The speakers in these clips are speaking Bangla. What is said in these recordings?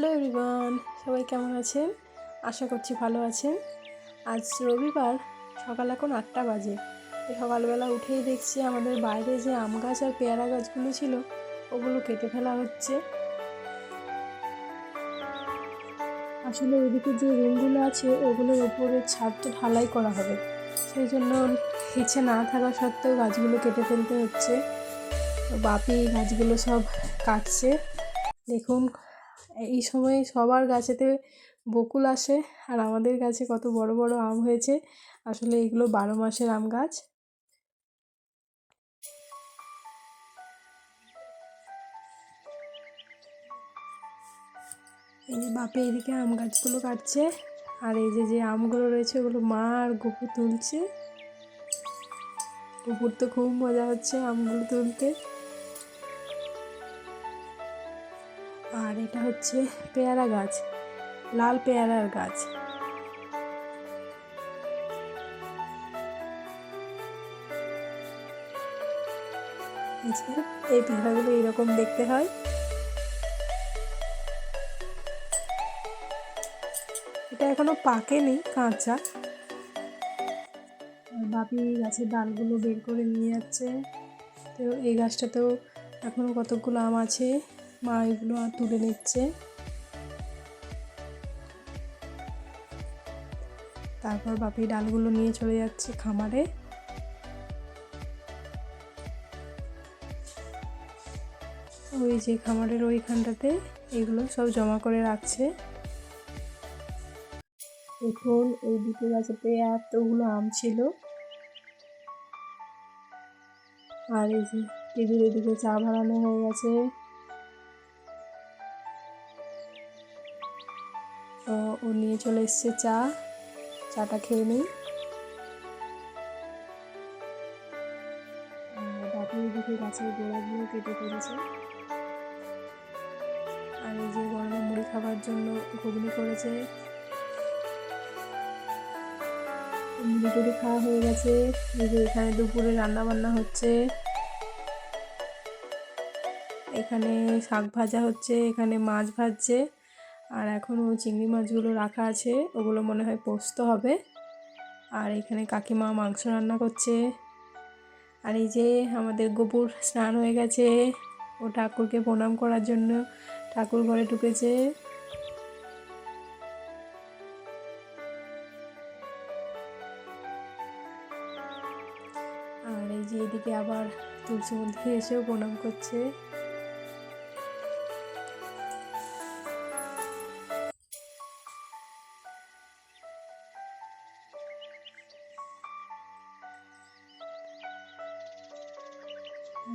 হ্যালো এভরিওয়ান, সবাই কেমন আছেন? আশা করছি ভালো আছেন। আজ রবিবার, সকাল এখন 8টা বাজে। সকালবেলা উঠেই দেখছি আমাদের বাইরে যে আম গাছ আর পেয়ারা গাছগুলো ছিল ওগুলো কেটে ফেলা হচ্ছে। আসলে ওইদিকে যে রুমগুলো আছে ওগুলোর ওপরে ছাদটা ঢালাই করা হবে, সেই জন্য ইচ্ছে না থাকা সত্ত্বেও গাছগুলো কেটে ফেলতে হচ্ছে। বাপি গাছগুলো সব কাটছে। দেখুন, এই সময় সবার গাছেতে বকুল আসে আর আমাদের গাছে কত বড় বড় আম হয়েছে। আসলে এগুলো 12 মাসের আম গাছ। এই যে বাপি এদিকে আম গাছগুলো কাটছে আর এই যে যে আমগুলো রয়েছে ওগুলো মা আর গপু তুলছে। গপুর তো খুব মজা হচ্ছে আমগুলো তুলতে। আর এটা হচ্ছে পেয়ারা গাছ, লাল পেয়ারার গাছ। এই পেয়ারাগুলো এরকম দেখতে হয়। এটা এখনো পাকেনি, কাঁচা। বাপি গাছের ডালগুলো বের করে নিয়ে যাচ্ছে। তো এই গাছটাতেও এখনো কতগুলো আম আছে, মা এগুলো তুলে নিচ্ছে। তারপর বাপি ডালগুলো নিয়ে চলে যাচ্ছে খামারে। ওই যে খামারের ওইখানটাতে এগুলো সব জমা করে রাখছে। দেখুন, এই দুটো গাছেতে এতগুলো আম ছিল। আর এই যে টেবিলের এদিকে চা বানানো হয়ে গেছে। তো ও নিয়ে চলে এসছে চাটা খেয়ে নিই। বাপি এদিকে গাছের গোড়াগুলো কেটে ফেলেছে। আর এই যে গরমে মুড়ি খাবার জন্য ঘুগনি করেছে। মুড়ি টুড়ি খাওয়া হয়ে গেছে। এই যে এখানে দুপুরে রান্না বান্না হচ্ছে। এখানে শাক ভাজা হচ্ছে, এখানে মাছ ভাজছে। আর এখনও চিংড়ি মাছগুলো রাখা আছে, ওগুলো মনে হয় পোস্ত হবে। আর এখানে কাকিমা মাংস রান্না করছে। আর এই যে আমাদের গপুর স্নান হয়ে গেছে, ও ঠাকুরকে প্রণাম করার জন্য ঠাকুর ঘরে ঢুকেছে। আর এই যে এদিকে আবার তুলসী মন্দিরে এসেও প্রণাম করছে।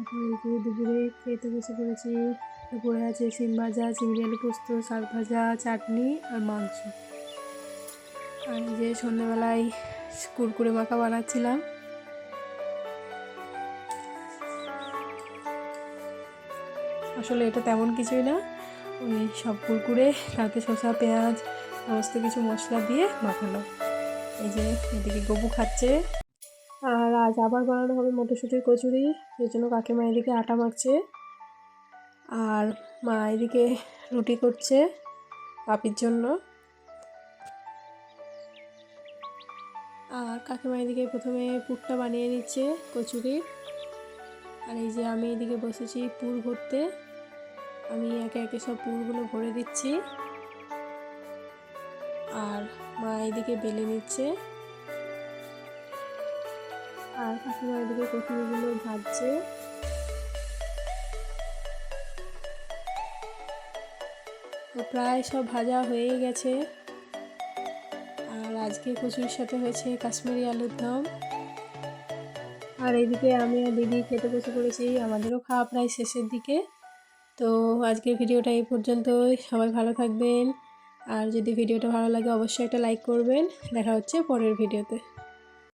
তারপর এই যে দুপুরে খেতে বসে পড়েছি। দুপুরে আছে শিম ভাজা, চিংড়ি আলু পোস্ত, শাক ভাজা, চাটনি আর মাংস। আর এই যে সন্ধ্যেবেলায় কুরকুরে মাখা বানাচ্ছিলাম। আসলে এটা তেমন কিছুই না, ওই সব কুরকুরে তাতে শসা পেঁয়াজ সমস্ত কিছু মশলা দিয়ে মাখানো। এই যে এদিকে গপু খাচ্ছে। আর আজ আবার বানানো হবে মটরশুঁটির কচুরি, সেই জন্য কাকিমা এদিকে আটা মাখছে আর মা এদিকে রুটি করছে বাপির জন্য। আর কাকিমা এদিকে প্রথমে পুরটা বানিয়ে নিচ্ছে কচুরির। আর এই যে আমি এদিকে বসেছি পুর ভরতে। আমি একে একে সব পুরগুলো ভরে দিচ্ছি আর মা এদিকে বেলে নিচ্ছে। আর কাকিমা এদিকে কচুরিগুলো ভাজছে। তো প্রায় সব ভাজা হয়েই গেছে। আর আজকে কচুরির সাথে হয়েছে কাশ্মীরি আলুর দম। আর এইদিকে আমি আর দিদি খেতে বসে পড়েছি, আমাদেরও খাওয়া প্রায় শেষের দিকে। তো আজকের ভিডিওটা এই পর্যন্তই। সবাই ভালো থাকবেন। আর যদি ভিডিওটা ভালো লাগে অবশ্যই একটা লাইক করবেন। দেখা হচ্ছে পরের ভিডিওতে।